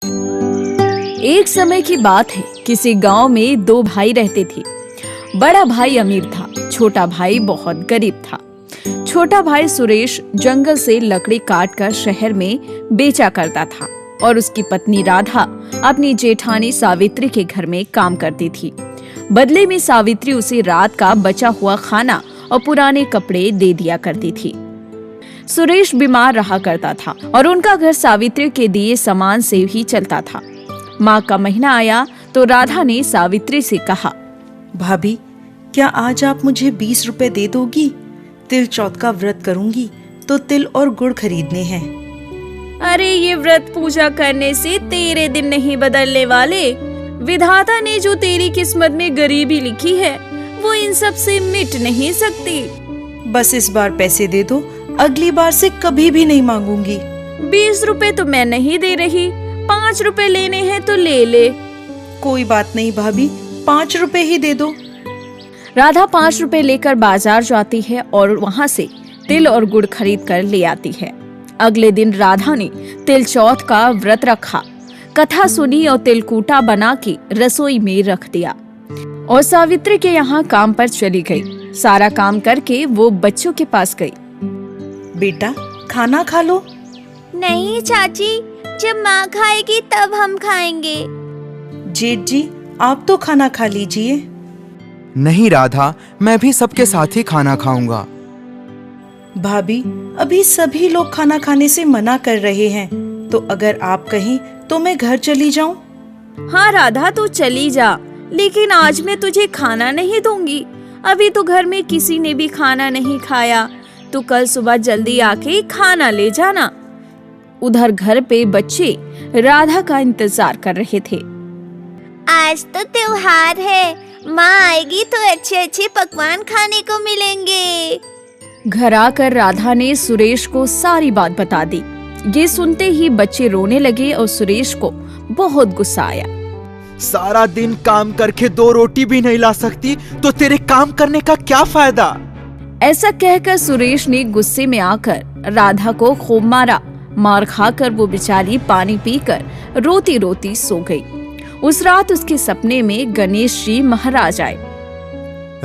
एक समय की बात है, किसी गांव में दो भाई रहते थे। बड़ा भाई अमीर था, छोटा भाई बहुत गरीब था। छोटा भाई सुरेश जंगल से लकड़ी काट कर शहर में बेचा करता था और उसकी पत्नी राधा अपनी जेठानी सावित्री के घर में काम करती थी। बदले में सावित्री उसे रात का बचा हुआ खाना और पुराने कपड़े दे दिया करती थी। सुरेश बीमार रहा करता था और उनका घर सावित्री के दिए सामान से ही चलता था। माँ का महीना आया तो राधा ने सावित्री से कहा, भाभी, क्या आज आप मुझे 20 रुपए दे दोगी? तिल चौथ का व्रत करूंगी तो तिल और गुड़ खरीदने हैं। अरे ये व्रत पूजा करने से तेरे दिन नहीं बदलने वाले। विधाता ने जो तेरी किस्मत में गरीबी लिखी है वो इन सब से मिट नहीं सकती। बस इस बार पैसे दे दो, अगली बार से कभी भी नहीं मांगूंगी। 20 रुपए तो मैं नहीं दे रही, 5 रुपए लेने हैं तो ले ले। कोई बात नहीं भाभी, 5 रुपए ही दे दो। राधा 5 रुपए लेकर बाजार जाती है और वहाँ से तिल और गुड़ खरीद कर ले आती है। अगले दिन राधा ने तिल चौथ का व्रत रखा, कथा सुनी और तिलकूटा बना के रसोई में रख दिया और सावित्री के यहाँ काम पर चली गई। सारा काम करके वो बच्चों के पास गई। बेटा, खाना खा लो। नहीं चाची, जब माँ खाएगी तब हम खाएंगे। जेठ जी, आप तो खाना खा लीजिए। नहीं राधा, मैं भी सबके साथ ही खाना खाऊंगा। भाभी, अभी सभी लोग खाना खाने से मना कर रहे हैं, तो अगर आप कहें तो मैं घर चली जाऊं? हाँ राधा, तू चली जा, लेकिन आज मैं तुझे खाना नहीं दूंगी। अभी तो घर में किसी ने भी खाना नहीं खाया। तू कल सुबह जल्दी आके खाना ले जाना। उधर घर पे बच्चे राधा का इंतजार कर रहे थे। आज तो त्योहार है, माँ आएगी तो अच्छे अच्छे पकवान खाने को मिलेंगे। घर आकर राधा ने सुरेश को सारी बात बता दी। ये सुनते ही बच्चे रोने लगे और सुरेश को बहुत गुस्सा आया। सारा दिन काम करके 2 रोटी भी नहीं ला सकती तो तेरे काम करने का क्या फायदा? ऐसा कहकर सुरेश ने गुस्से में आकर राधा को खूब मारा। मार खाकर वो बेचारी पानी पीकर रोती रोती सो गई। उस रात उसके सपने में गणेश जी महाराज आए।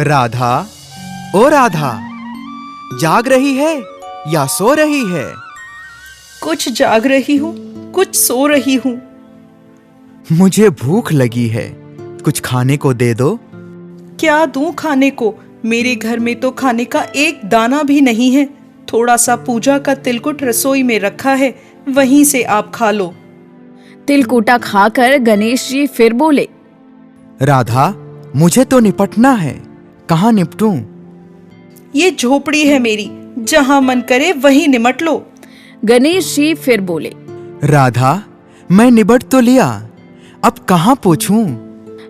राधा, ओ राधा, जाग रही है या सो रही है? कुछ जाग रही हूँ, कुछ सो रही हूँ। मुझे भूख लगी है, कुछ खाने को दे दो। क्या दूं खाने को? मेरे घर में तो खाने का एक दाना भी नहीं है। थोड़ा सा पूजा का तिलकुट रसोई में रखा है, वहीं से आप खा लो। तिलकुटा खाकर गणेश जी फिर बोले, राधा, मुझे तो निपटना है, कहाँ निपटूं? ये झोपड़ी है मेरी, जहाँ मन करे वहीं निमट लो। गणेश जी फिर बोले, राधा, मैं निबट तो लिया, अब कहाँ पोंछूं?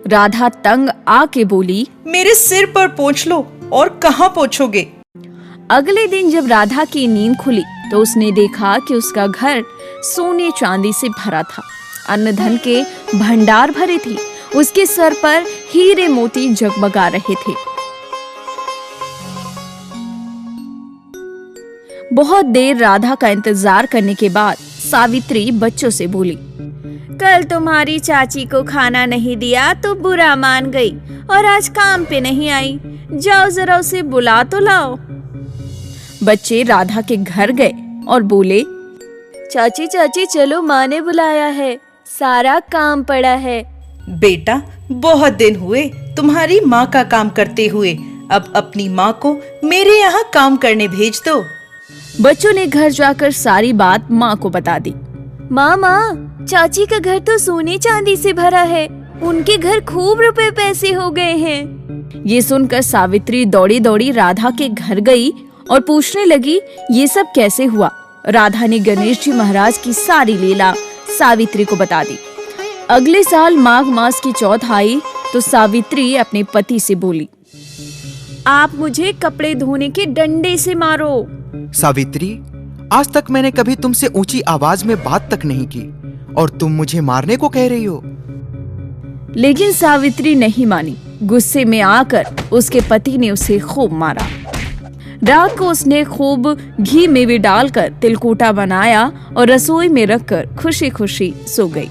राधा तंग आके बोली, मेरे सिर पर पोंछ लो। और कहाँ पोंछोगे? अगले दिन जब राधा की नींद खुली तो उसने देखा कि उसका घर सोने चांदी से भरा था। अन्न धन के भंडार भरे थे। उसके सर पर हीरे मोती जगमगा रहे थे। बहुत देर राधा का इंतजार करने के बाद सावित्री बच्चों से बोली, कल तुम्हारी चाची को खाना नहीं दिया तो बुरा मान गई और आज काम पे नहीं आई। जाओ जरा उसे बुला तो लाओ। बच्चे राधा के घर गए और बोले, चाची चाची चलो, माँ ने बुलाया है, सारा काम पड़ा है। बेटा, बहुत दिन हुए तुम्हारी माँ का काम करते हुए, अब अपनी माँ को मेरे यहाँ काम करने भेज दो। बच्चों ने घर जाकर सारी बात माँ को बता दी। माँ, चाची का घर तो सोने चांदी से भरा है, उनके घर खूब रुपए पैसे हो गए हैं। ये सुनकर सावित्री दौड़ी दौड़ी राधा के घर गई और पूछने लगी, ये सब कैसे हुआ? राधा ने गणेश जी महाराज की सारी लीला सावित्री को बता दी। अगले साल माघ मास की चौथ आई तो सावित्री अपने पति से बोली, आप मुझे कपड़े धोने के डंडे से मारो। सावित्री, आज तक मैंने कभी तुमसे ऊंची आवाज में बात तक नहीं की और तुम मुझे मारने को कह रही हो। लेकिन सावित्री नहीं मानी। गुस्से में आकर उसके पति ने उसे खूब मारा। रात को उसने खूब घी में भी डालकर तिलकूटा बनाया और रसोई में रखकर खुशी खुशी सो गई।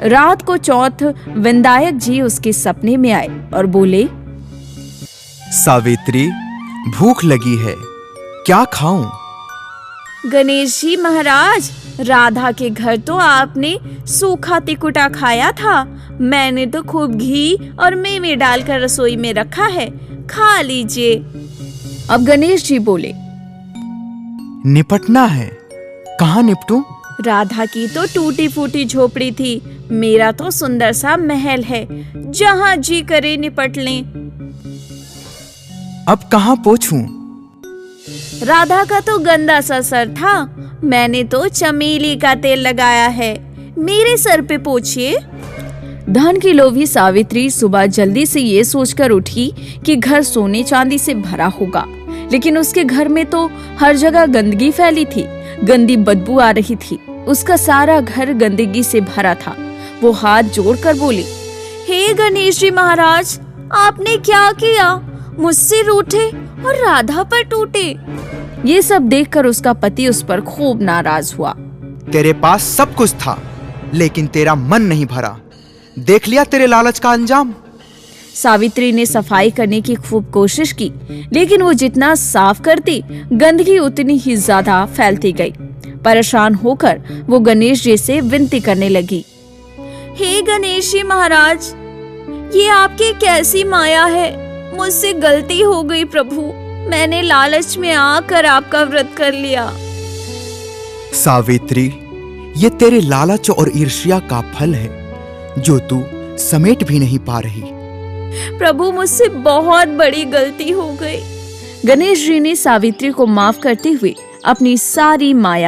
रात को चौथ विनायक जी उसके सपने में आए और बोले, सावित्री, भूख लगी है, क्या खाऊं? गणेश जी महाराज, राधा के घर तो आपने सूखा तिकुटा खाया था। मैंने तो खूब घी और मेवे डालकर रसोई में रखा है, खा लीजिए। अब गणेश जी बोले, निपटना है, कहाँ निपटूं? राधा की तो टूटी फूटी झोपड़ी थी, मेरा तो सुंदर सा महल है, जहाँ जी करे निपट लें। अब कहाँ पोंछूं? राधा का तो गंदा सा सर था, मैंने तो चमेली का तेल लगाया है, मेरे सर पे पोंछिए। धन की लोभी सावित्री सुबह जल्दी से ये सोचकर उठी कि घर सोने चांदी से भरा होगा, लेकिन उसके घर में तो हर जगह गंदगी फैली थी, गंदी बदबू आ रही थी। उसका सारा घर गंदगी से भरा था। वो हाथ जोड़कर बोली, हे गणेश जी महाराज, आपने क्या किया? मुझसे रूठे और राधा पर टूटे। ये सब देखकर उसका पति उस पर खूब नाराज हुआ। तेरे पास सब कुछ था, लेकिन तेरा मन नहीं भरा। देख लिया तेरे लालच का अंजाम। सावित्री ने सफाई करने की खूब कोशिश की, लेकिन वो जितना साफ करती, गंदगी उतनी ही ज्यादा फैलती गई। परेशान होकर वो गणेश जी से विनती करने लगी, हे गणेश जी महाराज, ये आपकी कैसी माया है? मुझसे गलती हो गई प्रभु, मैंने लालच में आकर आपका व्रत कर लिया। सावित्री, ये तेरे लालच और ईर्ष्या का फल है, जो तू समेट भी नहीं पा रही। प्रभु, मुझसे बहुत बड़ी गलती हो गई। गणेश जी ने सावित्री को माफ करते हुए अपनी सारी माया